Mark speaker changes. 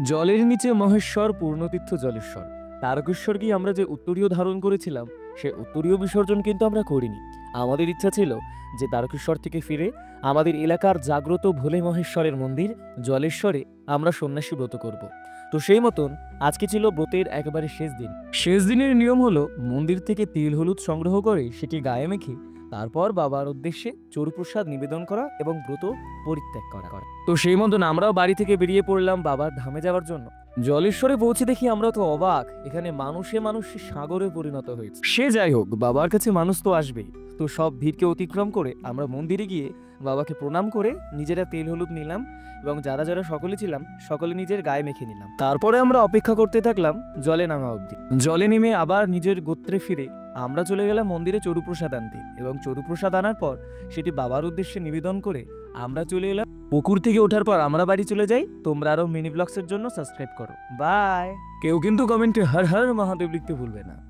Speaker 1: জলের নিচে মহেশ্বর, পূর্ণতীর্থ জলেশ্বর। তারকেশ্বরকে আমরা যে উত্তরীয় ধারণ করেছিলাম, সে উত্তরীয় বিসর্জন কিন্তু আমরা করিনি। আমাদের ইচ্ছা ছিল যে তারকেশ্বর থেকে ফিরে আমাদের এলাকার জাগ্রত ভোলে মহেশ্বরের মন্দির জলেশ্বরে আমরা সন্ন্যাসী ব্রত করব। তো সেই মতন আজকে ছিল ব্রতের একেবারে শেষ দিন। শেষ দিনের নিয়ম হলো মন্দির থেকে তিল হলুদ সংগ্রহ করে সেটি গায়ে মেখে তারপর বাবার উদ্দেশ্যে চরুপ্রসাদ নিবেদন করা এবং ব্রত পরিত্যাগ করা। তো সেই মতন আমরাও বাড়ি থেকে বেরিয়ে পড়লাম বাবার ধামে যাওয়ার জন্য। জলেশ্বরে পৌঁছে দেখি আমরা তো অবাক, এখানে মানুষে মানুষে সাগরে পরিণত হয়েছে। সে যাই হোক, বাবার কাছে মানুষ তো আসবেই। তো সব ভিড়কে অতিক্রম করে আমরা মন্দিরে গিয়ে বাবাকে প্রণাম করে নিজেরা তেল হলুদ নিলাম এবং যারা যারা সকলে ছিলাম সকলে নিজের গায়ে মেখে নিলাম। তারপরে আমরা অপেক্ষা করতে থাকলাম জলে নামা অবধি। জলে নেমে আবার নিজের গোত্রে ফিরে আমরা চলে গেলাম মন্দিরে চরুপ্রসাদ আনতে এবং চরুপ্রসাদ আনার পর সেটি বাবার উদ্দেশ্যে নিবেদন করে আমরা চলে এলাম পুকুর থেকে ওঠার পর আমরা বাড়ি চলে যাই। তোমরা আরো মিনি ব্লগসের জন্য সাবস্ক্রাইব করো। বাই। কেউ কিন্তু কমেন্টে হর হর মহাদেব লিখতে ভুলবে না।